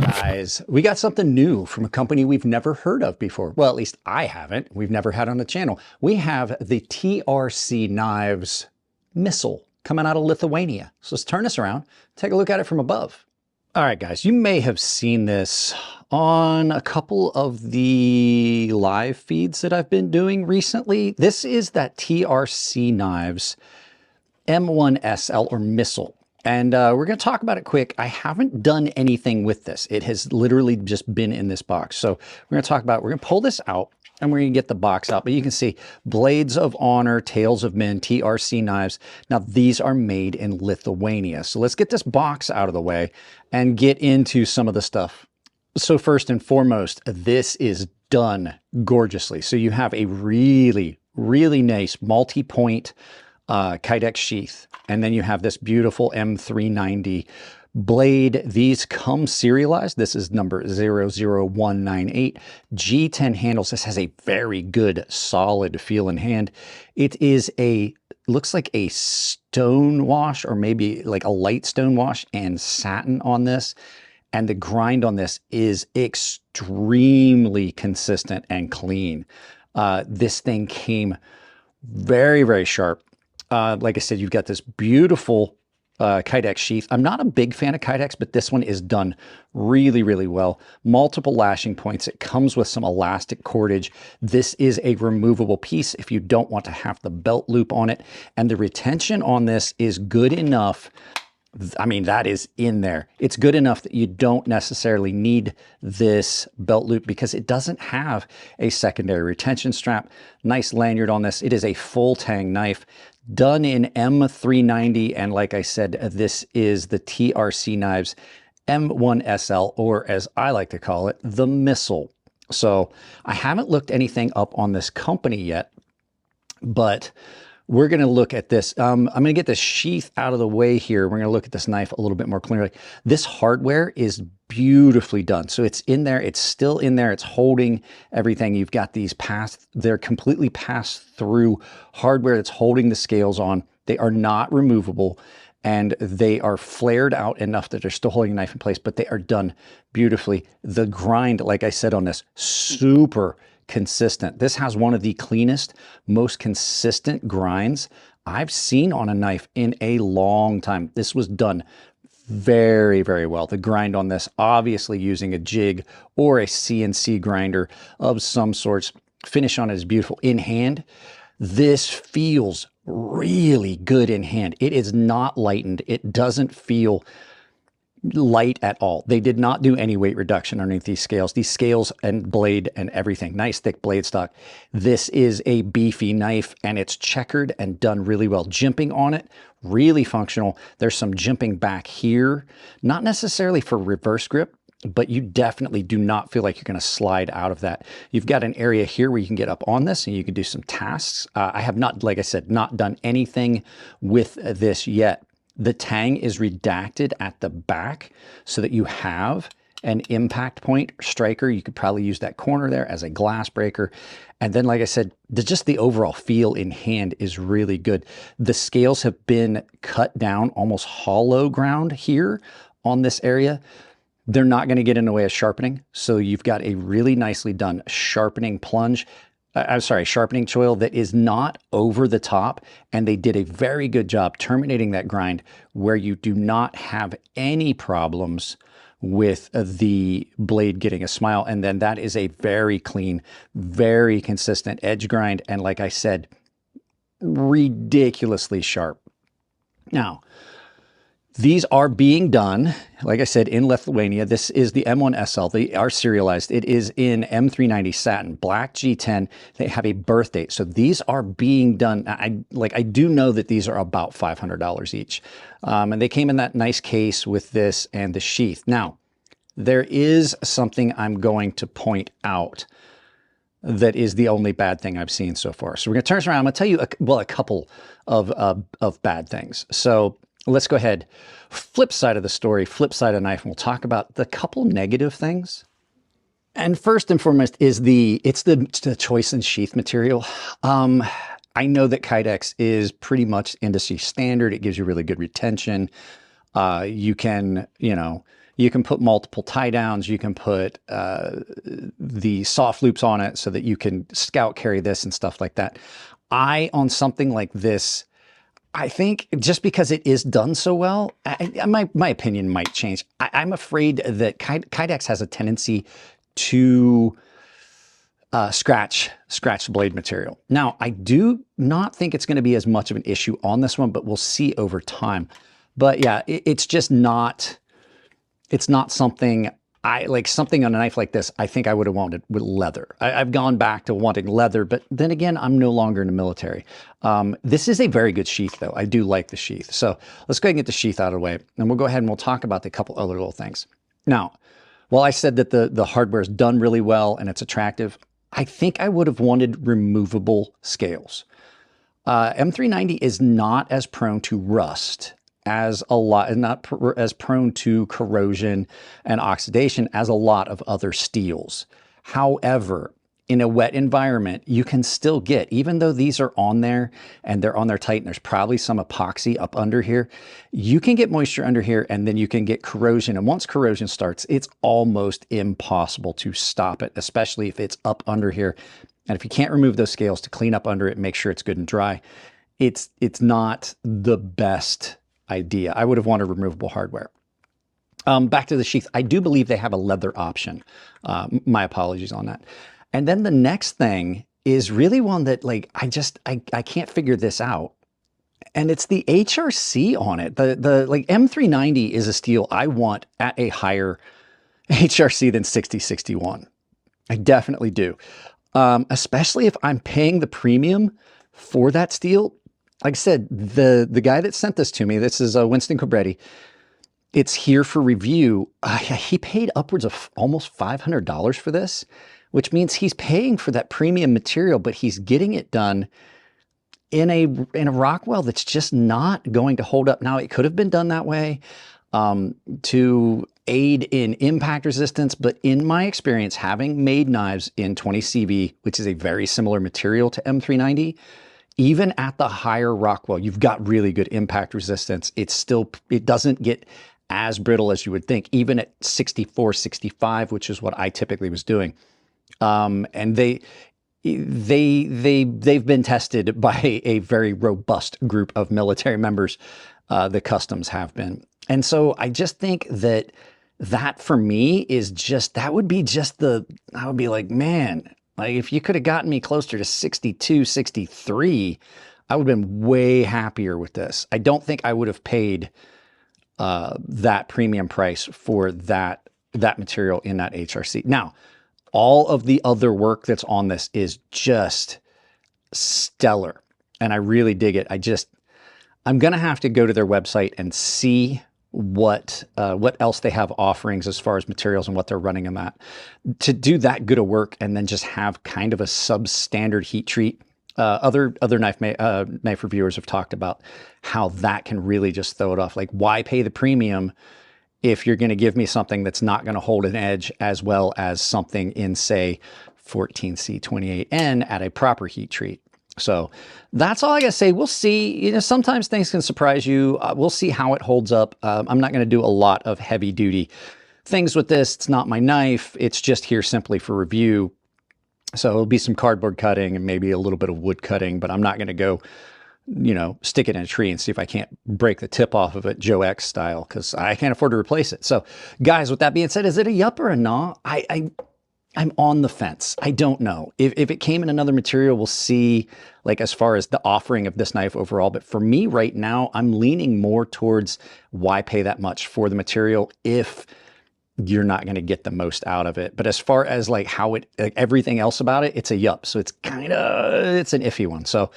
Guys, we got something new from a company we've never heard of before. Well, at least I haven't. We've never had on the channel. We have the Trc Knives missile coming out of Lithuania. So let's turn this around, take a look at it from above. All right, guys, you may have seen this on a couple of the live feeds that I've been doing recently. This is that Trc Knives M-1Sl or missile. And we're going to talk about it quick. I haven't done anything with this. It has literally just been in this box. So we're going to talk about it. We're going to pull this out and we're going to get the box out. But you can see Blades of Honor, Tales of Men, Trc Knives. Now these are made in Lithuania. So let's get this box out of the way and get into some of the stuff. So first and foremost, this is done gorgeously. So you have a really, really nice multi-point Kydex sheath. And then you have this beautiful M390 blade. These come serialized. This is number 00198. G10 handles. This has a very good solid feel in hand. It is looks like a stone wash or maybe like a light stone wash and satin on this. And the grind on this is extremely consistent and clean. This thing came very, very sharp. Like I said, you've got this beautiful Kydex sheath. I'm not a big fan of Kydex, but this one is done really, really well. Multiple lashing points. It comes with some elastic cordage. This is a removable piece if you don't want to have the belt loop on it. And the retention on this is good enough. I mean, that is in there. It's good enough that you don't necessarily need this belt loop because it doesn't have a secondary retention strap. Nice lanyard on this. It is a full tang knife done in M390. And like I said, this is the Trc Knives M-1Sl, or as I like to call it, the missile. So I haven't looked anything up on this company yet, but we're going to look at this. I'm going to get the sheath out of the way here. We're going to look at this knife a little bit more clearly. This hardware is beautifully done. So it's in there. It's still in there. It's holding everything. You've got these they're completely passed through hardware that's holding the scales on. They are not removable and they are flared out enough that they're still holding a knife in place, but they are done beautifully. The grind, like I said on this, super consistent. This has one of the cleanest, most consistent grinds I've seen on a knife in a long time. This was done very, very well. The grind on this, obviously using a jig or a CNC grinder of some sorts. Finish on it is beautiful. In hand, this feels really good in hand. It is not lightened. It doesn't feel light at all. They did not do any weight reduction underneath these scales. These scales and blade and everything, nice thick blade stock. This is a beefy knife and it's checkered and done really well. Jimping on it, really functional. There's some jimping back here, not necessarily for reverse grip, but you definitely do not feel like you're going to slide out of that. You've got an area here where you can get up on this and you can do some tasks. I have not, like I said, not done anything with this yet. The tang is redacted at the back so that you have an impact point striker. You could probably use that corner there as a glass breaker. And then, like I said, just the overall feel in hand is really good. The scales have been cut down, almost hollow ground here on this area. They're not going to get in the way of sharpening. So you've got a really nicely done sharpening plunge. Sharpening choil that is not over the top, and they did a very good job terminating that grind where you do not have any problems with the blade getting a smile. And then that is a very clean, very consistent edge grind. And like I said, ridiculously sharp. Now, these are being done, like I said, in Lithuania. This is the M-1Sl. They are serialized. It is in M390 satin, black G10. They have a birth date. So these are being done. I do know that these are about $500 each. And they came in that nice case with this and the sheath. Now, there is something I'm going to point out that is the only bad thing I've seen so far. So we're going to turn this around. I'm going to tell you, a couple of bad things. So let's go ahead, flip side of the story, flip side of the knife, and we'll talk about the couple negative things. And first and foremost is it's the choice in sheath material. I know that Kydex is pretty much industry standard. It gives you really good retention. You can, you can put multiple tie downs. You can put the soft loops on it so that you can scout carry this and stuff like that. On something like this, I think just because it is done so well, my opinion might change. I'm afraid that Kydex has a tendency to scratch the blade material. Now, I do not think it's going to be as much of an issue on this one, but we'll see over time. But yeah, it's just not, it's not something like something on a knife like this, I think I would have wanted with leather. I've gone back to wanting leather, but then again, I'm no longer in the military. This is a very good sheath though. I do like the sheath. So let's go ahead and get the sheath out of the way, and we'll go ahead and we'll talk about a couple other little things. Now, while I said that the hardware is done really well and it's attractive, I think I would have wanted removable scales. M390 is not as prone to rust as not as prone to corrosion and oxidation as a lot of other steels. However, in a wet environment, you can still get, even though these are on there and they're on there tight and there's probably some epoxy up under here, you can get moisture under here and then you can get corrosion. And once corrosion starts, it's almost impossible to stop it, especially if it's up under here. And if you can't remove those scales to clean up under it, make sure it's good and dry, it's not the best idea. I would have wanted removable hardware. Back to the sheath. I do believe they have a leather option. My apologies on that. And then the next thing is really one that like, I can't figure this out. And it's the HRC on it. The like M390 is a steel I want at a higher HRC than 6061. I definitely do. Especially if I'm paying the premium for that steel. Like I said, the guy that sent this to me, this is Winston Cobretti. It's here for review. He paid upwards of almost $500 for this, which means he's paying for that premium material, but he's getting it done in a Rockwell that's just not going to hold up. Now, it could have been done that way to aid in impact resistance, but in my experience, having made knives in 20CV, which is a very similar material to M390, even at the higher Rockwell, you've got really good impact resistance. It doesn't get as brittle as you would think, even at 64, 65, which is what I typically was doing. And they've been tested by a very robust group of military members. The customs have been. And so I just think that for me is just, I would be like, man, like if you could have gotten me closer to 62, 63, I would have been way happier with this. I don't think I would have paid that premium price for that material in that HRC. Now, all of the other work that's on this is just stellar, and I really dig it. I'm gonna have to go to their website and see what else they have offerings as far as materials and what they're running them at. To do that good of work and then just have kind of a substandard heat treat. Other knife reviewers have talked about how that can really just throw it off. Like, why pay the premium if you're going to give me something that's not going to hold an edge as well as something in, say, 14C28N at a proper heat treat? So that's all I got to say. We'll see. Sometimes things can surprise you. We'll see how it holds up. I'm not going to do a lot of heavy duty things with this. It's not my knife. It's just here simply for review. So it'll be some cardboard cutting and maybe a little bit of wood cutting, but I'm not going to go, stick it in a tree and see if I can't break the tip off of it Joe X style, because I can't afford to replace it. So guys, with that being said, is it a yup or a nah? I'm on the fence. I don't know. If it came in another material, we'll see, like, as far as the offering of this knife overall. But for me right now, I'm leaning more towards why pay that much for the material if you're not going to get the most out of it. But as far as like how everything else about it, it's a yup. So it's an iffy one. So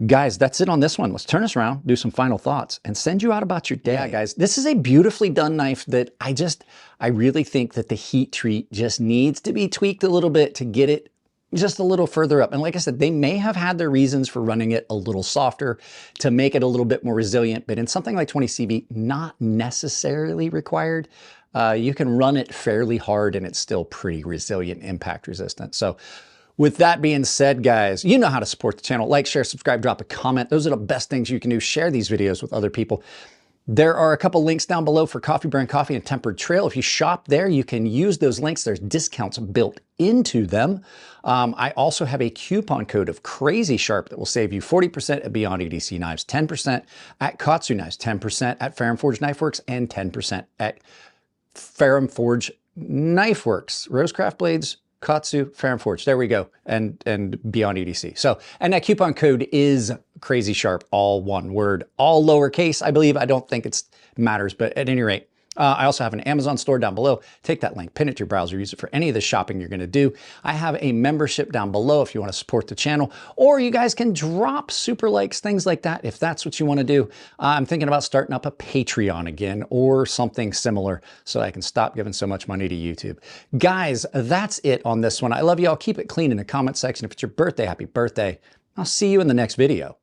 guys, that's it on this one. Let's turn this around, do some final thoughts, and send you out about your day. Yeah, guys, this is a beautifully done knife that I really think that the heat treat just needs to be tweaked a little bit to get it just a little further up. And like I said, they may have had their reasons for running it a little softer to make it a little bit more resilient, but in something like 20CV, not necessarily required. You can run it fairly hard and it's still pretty resilient, impact resistant. So With that being said, guys, you know how to support the channel. Like, share, subscribe, drop a comment. Those are the best things you can do. Share these videos with other people. There are a couple links down below for Coffee Brand Coffee and Tempered Trail. If you shop there, you can use those links. There's discounts built into them. I also have a coupon code of crazysharp that will save you 40% at Beyond EDC Knives, 10% at KATSU Knives, 10% at Ferrum Forge Knife Works, and 10% at Ferrum Forge Knife Works. Rosecraft Blades, KATSU, Ferrum Forge. There we go. And Beyond EDC. So, and that coupon code is crazysharp, all one word, all lowercase, I believe. I don't think it matters, but at any rate, I also have an Amazon store down below. Take that link, pin it to your browser, use it for any of the shopping you're going to do. I have a membership down below if you want to support the channel, or you guys can drop super likes, things like that, if that's what you want to do. I'm thinking about starting up a Patreon again or something similar so I can stop giving so much money to YouTube. Guys, that's it on this one. I love you all. Keep it clean in the comment section. If it's your birthday, happy birthday. I'll see you in the next video.